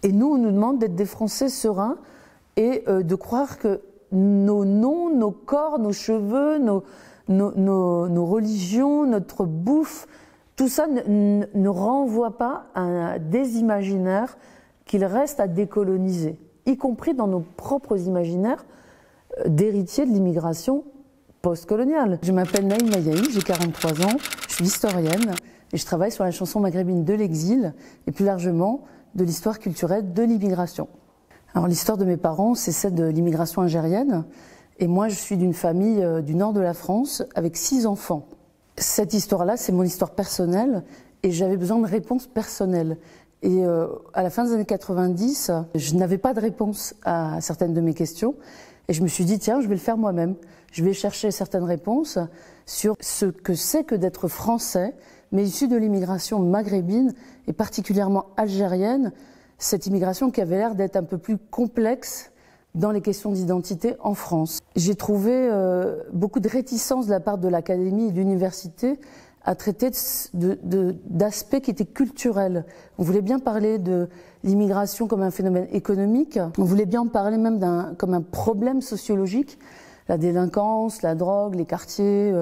Et nous, on nous demande d'être des Français sereins et de croire que nos noms, nos corps, nos cheveux, nos religions, notre bouffe, tout ça ne renvoie pas à des imaginaires qu'il reste à décoloniser, y compris dans nos propres imaginaires d'héritiers de l'immigration post-coloniale. Je m'appelle Naïm Mayahi, j'ai 43 ans, je suis historienne et je travaille sur la chanson maghrébine de l'exil et plus largement de l'histoire culturelle de l'immigration. Alors l'histoire de mes parents, c'est celle de l'immigration algérienne et moi je suis d'une famille du nord de la France avec 6 enfants. Cette histoire-là, c'est mon histoire personnelle et j'avais besoin de réponses personnelles. Et à la fin des années 90, je n'avais pas de réponse à certaines de mes questions et je me suis dit tiens, je vais le faire moi-même. Je vais chercher certaines réponses sur ce que c'est que d'être français, mais issu de l'immigration maghrébine et particulièrement algérienne, cette immigration qui avait l'air d'être un peu plus complexe dans les questions d'identité en France. J'ai trouvé beaucoup de réticence de la part de l'académie et de l'université à traiter d'aspects qui étaient culturels. On voulait bien parler de l'immigration comme un phénomène économique, on voulait bien en parler même comme un problème sociologique, la délinquance, la drogue, les quartiers,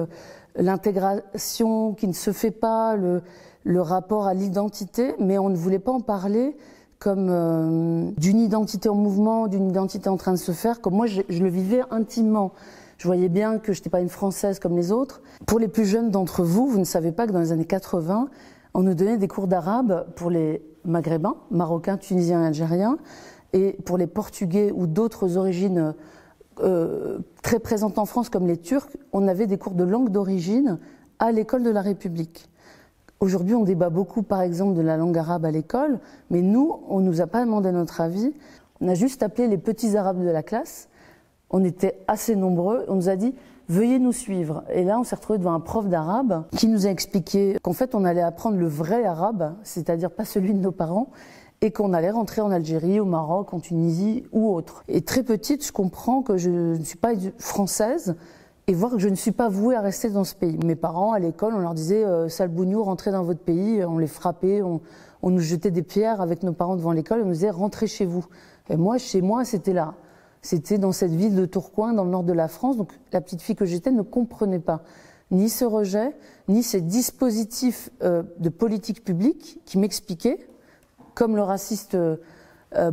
l'intégration qui ne se fait pas, le rapport à l'identité, mais on ne voulait pas en parler comme d'une identité en mouvement, d'une identité en train de se faire, comme moi je le vivais intimement. Je voyais bien que je n'étais pas une Française comme les autres. Pour les plus jeunes d'entre vous, vous ne savez pas que dans les années 80, on nous donnait des cours d'arabe pour les Maghrébins, Marocains, Tunisiens et Algériens, et pour les Portugais ou d'autres origines très présentes en France comme les Turcs, on avait des cours de langue d'origine à l'école de la République. Aujourd'hui, on débat beaucoup, par exemple, de la langue arabe à l'école, mais nous, on ne nous a pas demandé notre avis. On a juste appelé les petits arabes de la classe. On était assez nombreux. On nous a dit « Veuillez nous suivre ». Et là, on s'est retrouvé devant un prof d'arabe qui nous a expliqué qu'en fait, on allait apprendre le vrai arabe, c'est-à-dire pas celui de nos parents, et qu'on allait rentrer en Algérie, au Maroc, en Tunisie ou autre. Et très petite, je comprends que je ne suis pas française, et voir que je ne suis pas vouée à rester dans ce pays. Mes parents, à l'école, on leur disait « Sale bougnou, rentrez dans votre pays », on les frappait, on nous jetait des pierres avec nos parents devant l'école, on nous disait « Rentrez chez vous ». Et moi, chez moi, c'était là. C'était dans cette ville de Tourcoing, dans le nord de la France, donc la petite fille que j'étais ne comprenait pas ni ce rejet, ni ces dispositifs de politique publique qui m'expliquaient, comme le raciste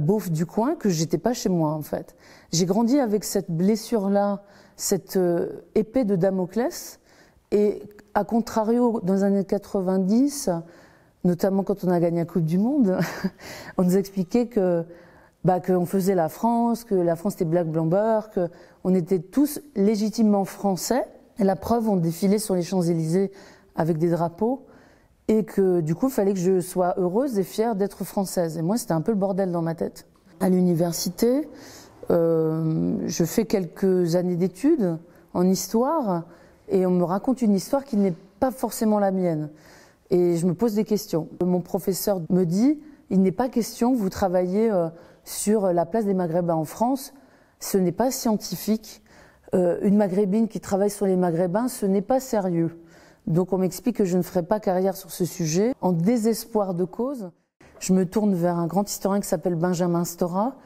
beauf du coin, que j'étais pas chez moi en fait. J'ai grandi avec cette blessure-là, cette épée de Damoclès, et à contrario, dans les années 90, notamment quand on a gagné la Coupe du Monde, on nous expliquait qu'on faisait la France, que la France était black blamber, qu'on était tous légitimement français. Et la preuve, on défilait sur les Champs-Élysées avec des drapeaux, et que du coup, il fallait que je sois heureuse et fière d'être française. Et moi, c'était un peu le bordel dans ma tête. À l'université, je fais quelques années d'études en histoire et on me raconte une histoire qui n'est pas forcément la mienne. Et je me pose des questions. Mon professeur me dit, il n'est pas question, vous travaillez sur la place des Maghrébins en France, ce n'est pas scientifique. Une Maghrébine qui travaille sur les Maghrébins, ce n'est pas sérieux. Donc on m'explique que je ne ferai pas carrière sur ce sujet. En désespoir de cause, je me tourne vers un grand historien qui s'appelle Benjamin Stora,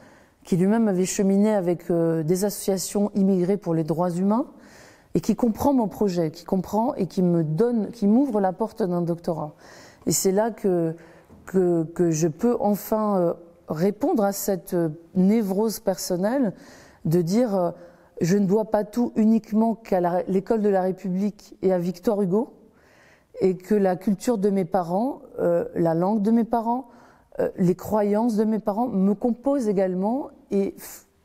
qui lui-même avait cheminé avec des associations immigrées pour les droits humains, et qui comprend mon projet, qui comprend et qui m'ouvre la porte d'un doctorat. Et c'est là que je peux enfin répondre à cette névrose personnelle de dire je ne dois pas tout uniquement qu'à l'école de la République et à Victor Hugo, et que la culture de mes parents, la langue de mes parents, les croyances de mes parents me composent également et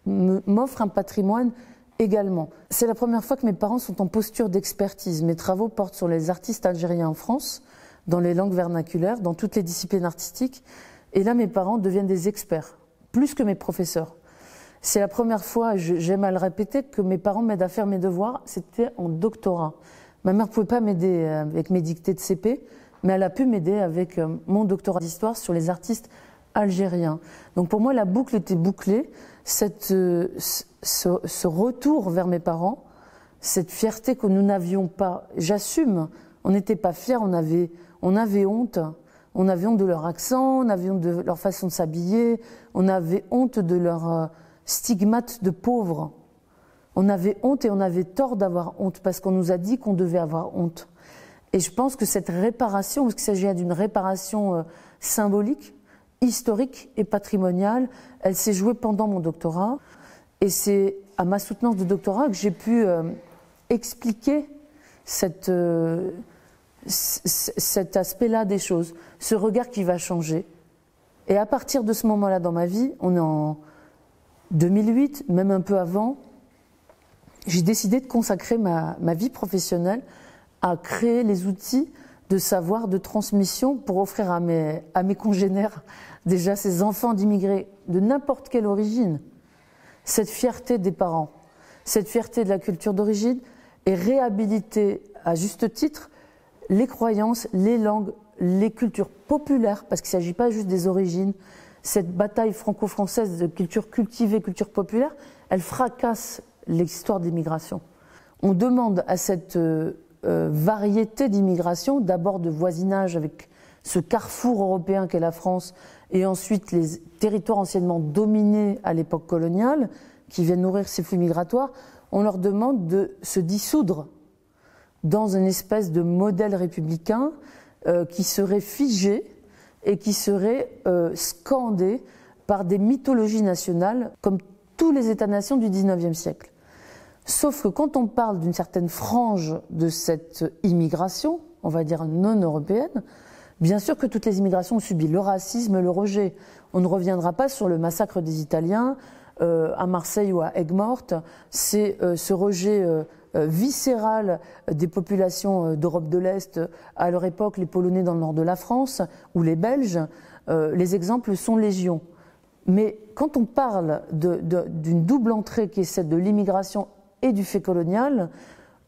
m'offrent un patrimoine également. C'est la première fois que mes parents sont en posture d'expertise. Mes travaux portent sur les artistes algériens en France, dans les langues vernaculaires, dans toutes les disciplines artistiques. Et là, mes parents deviennent des experts, plus que mes professeurs. C'est la première fois, j'aime à le répéter, que mes parents m'aident à faire mes devoirs. C'était en doctorat. Ma mère ne pouvait pas m'aider avec mes dictées de CP, mais elle a pu m'aider avec mon doctorat d'histoire sur les artistes algériens. Donc pour moi, la boucle était bouclée. Ce retour vers mes parents, cette fierté que nous n'avions pas, j'assume, on n'était pas fiers, on avait honte, On avait honte de leur accent, on avait honte de leur façon de s'habiller, on avait honte de leur stigmate de pauvres. On avait honte et on avait tort d'avoir honte parce qu'on nous a dit qu'on devait avoir honte. Et je pense que cette réparation, parce qu'il s'agit d'une réparation symbolique, historique et patrimoniale, elle s'est jouée pendant mon doctorat. Et c'est à ma soutenance de doctorat que j'ai pu expliquer cet aspect-là des choses, ce regard qui va changer. Et à partir de ce moment-là dans ma vie, on est en 2008, même un peu avant, j'ai décidé de consacrer ma vie professionnelle à créer les outils de savoir, de transmission pour offrir à mes congénères, déjà ces enfants d'immigrés de n'importe quelle origine, cette fierté des parents, cette fierté de la culture d'origine et réhabiliter à juste titre les croyances, les langues, les cultures populaires, parce qu'il ne s'agit pas juste des origines. Cette bataille franco-française de culture cultivée, culture populaire, elle fracasse l'histoire de l'immigration. On demande à cette variété d'immigration, d'abord de voisinage avec ce carrefour européen qu'est la France, et ensuite les territoires anciennement dominés à l'époque coloniale, qui viennent nourrir ces flux migratoires, on leur demande de se dissoudre dans une espèce de modèle républicain qui serait figé et qui serait scandé par des mythologies nationales comme tous les États-nations du XIXe siècle. Sauf que quand on parle d'une certaine frange de cette immigration, on va dire non européenne, bien sûr que toutes les immigrations ont subi le racisme, le rejet. On ne reviendra pas sur le massacre des Italiens à Marseille ou à Aigues-Mortes. C'est ce rejet viscéral des populations d'Europe de l'Est, à leur époque les Polonais dans le nord de la France, ou les Belges. Les exemples sont légion. Mais quand on parle d'une double entrée qui est celle de l'immigration et du fait colonial,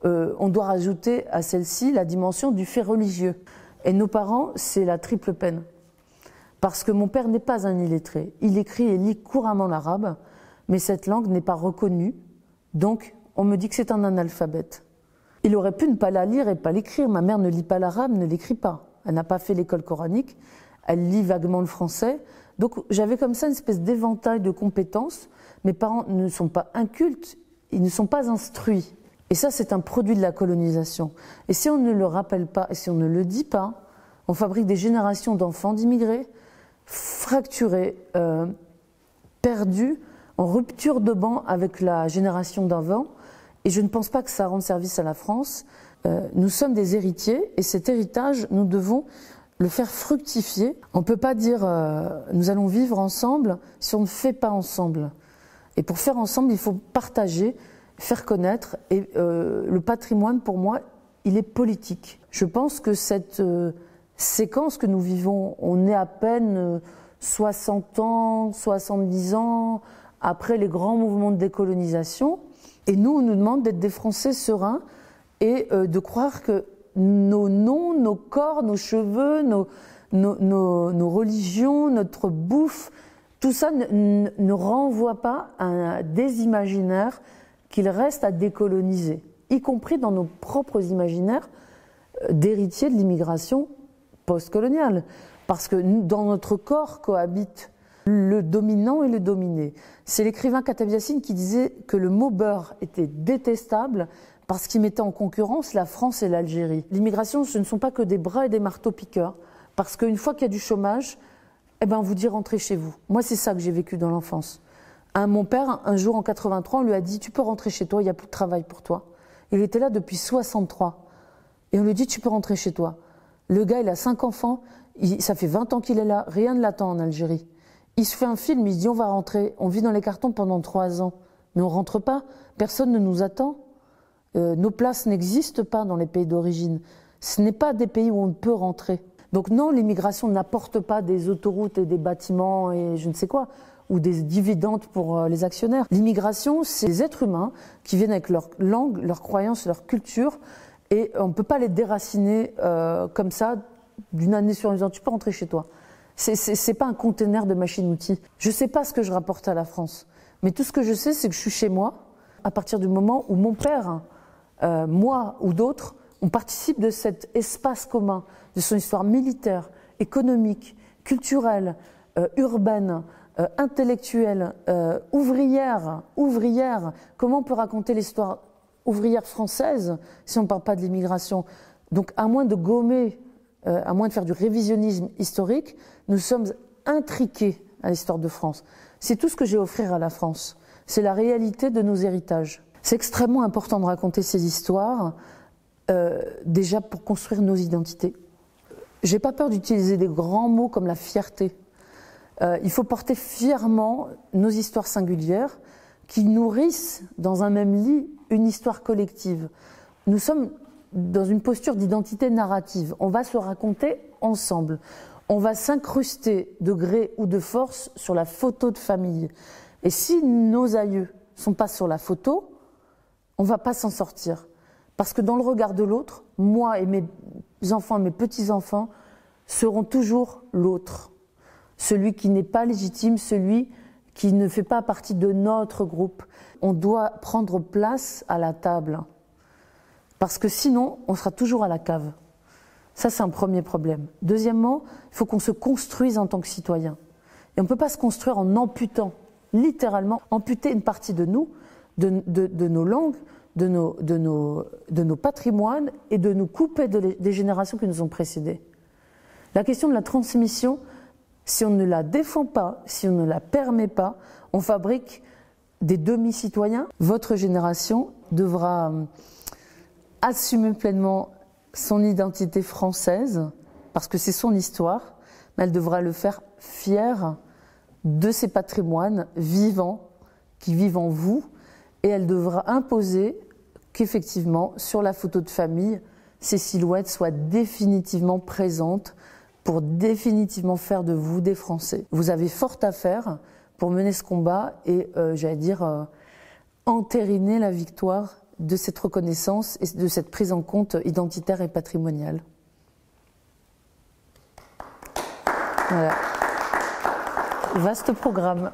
on doit rajouter à celle-ci la dimension du fait religieux. Et nos parents, c'est la triple peine. Parce que mon père n'est pas un illettré. Il écrit et lit couramment l'arabe, mais cette langue n'est pas reconnue. Donc, on me dit que c'est un analphabète. Il aurait pu ne pas la lire et pas l'écrire. Ma mère ne lit pas l'arabe, ne l'écrit pas. Elle n'a pas fait l'école coranique. Elle lit vaguement le français. Donc, j'avais comme ça une espèce d'éventail de compétences. Mes parents ne sont pas incultes, ils ne sont pas instruits. Et ça, c'est un produit de la colonisation. Et si on ne le rappelle pas, et si on ne le dit pas, on fabrique des générations d'enfants d'immigrés fracturés, perdus, en rupture de banc avec la génération d'avant. Et je ne pense pas que ça rende service à la France. Nous sommes des héritiers, et cet héritage, nous devons le faire fructifier. On ne peut pas dire nous allons vivre ensemble si on ne fait pas ensemble. Et pour faire ensemble, il faut partager, faire connaître. Et le patrimoine, pour moi, il est politique. Je pense que cette séquence que nous vivons, on est à peine 60 ans, 70 ans après les grands mouvements de décolonisation. Et nous, on nous demande d'être des Français sereins et de croire que nos noms, nos corps, nos cheveux, nos religions, notre bouffe, tout ça ne renvoie pas à des imaginaires qu'il reste à décoloniser, y compris dans nos propres imaginaires d'héritiers de l'immigration postcoloniale. Parce que dans notre corps cohabite le dominant et le dominé. C'est l'écrivain Khattab Yassine qui disait que le mot beurre était détestable parce qu'il mettait en concurrence la France et l'Algérie. L'immigration, ce ne sont pas que des bras et des marteaux piqueurs, parce qu'une fois qu'il y a du chômage, eh ben on vous dit rentrez chez vous. Moi, c'est ça que j'ai vécu dans l'enfance. Mon père, un jour en 83, on lui a dit tu peux rentrer chez toi, il n'y a plus de travail pour toi. Il était là depuis 63. Et on lui dit tu peux rentrer chez toi. Le gars, il a 5 enfants, ça fait 20 ans qu'il est là, rien ne l'attend en Algérie. Il se fait un film, il se dit on va rentrer, on vit dans les cartons pendant 3 ans. Mais on ne rentre pas, personne ne nous attend. Nos places n'existent pas dans les pays d'origine. Ce n'est pas des pays où on peut rentrer. Donc non, l'immigration n'apporte pas des autoroutes et des bâtiments et je ne sais quoi, ou des dividendes pour les actionnaires. L'immigration, c'est des êtres humains qui viennent avec leur langue, leurs croyances, leur culture, et on ne peut pas les déraciner comme ça, d'une année sur une autre. Tu peux rentrer chez toi. C'est pas un conteneur de machines-outils. Je ne sais pas ce que je rapporte à la France, mais tout ce que je sais, c'est que je suis chez moi, à partir du moment où mon père, moi ou d'autres, on participe de cet espace commun, de son histoire militaire, économique, culturelle, urbaine, intellectuelle, ouvrière. Comment on peut raconter l'histoire ouvrière française si on ne parle pas de l'immigration? Donc à moins de gommer, à moins de faire du révisionnisme historique, nous sommes intriqués à l'histoire de France. C'est tout ce que j'ai à offrir à la France. C'est la réalité de nos héritages. C'est extrêmement important de raconter ces histoires, déjà pour construire nos identités. J'ai pas peur d'utiliser des grands mots comme la fierté. Il faut porter fièrement nos histoires singulières qui nourrissent dans un même lit une histoire collective. Nous sommes dans une posture d'identité narrative. On va se raconter ensemble. On va s'incruster de gré ou de force sur la photo de famille. Et si nos aïeux ne sont pas sur la photo, on ne va pas s'en sortir. Parce que dans le regard de l'autre, moi et mes enfants, mes petits-enfants seront toujours l'autre. Celui qui n'est pas légitime, celui qui ne fait pas partie de notre groupe. On doit prendre place à la table. Parce que sinon, on sera toujours à la cave. Ça, c'est un premier problème. Deuxièmement, il faut qu'on se construise en tant que citoyen. Et on ne peut pas se construire en amputant, littéralement, amputer une partie de nous, de nos langues, de nos patrimoines, et de nous couper des générations qui nous ont précédés. La question de la transmission, si on ne la défend pas, si on ne la permet pas, on fabrique des demi-citoyens. Votre génération devra assumer pleinement son identité française, parce que c'est son histoire, mais elle devra le faire fière de ses patrimoines vivants, qui vivent en vous, et elle devra imposer qu'effectivement, sur la photo de famille, ces silhouettes soient définitivement présentes pour définitivement faire de vous des Français. Vous avez fort à faire pour mener ce combat et, j'allais dire, entériner la victoire de cette reconnaissance et de cette prise en compte identitaire et patrimoniale. Voilà. Vaste programme.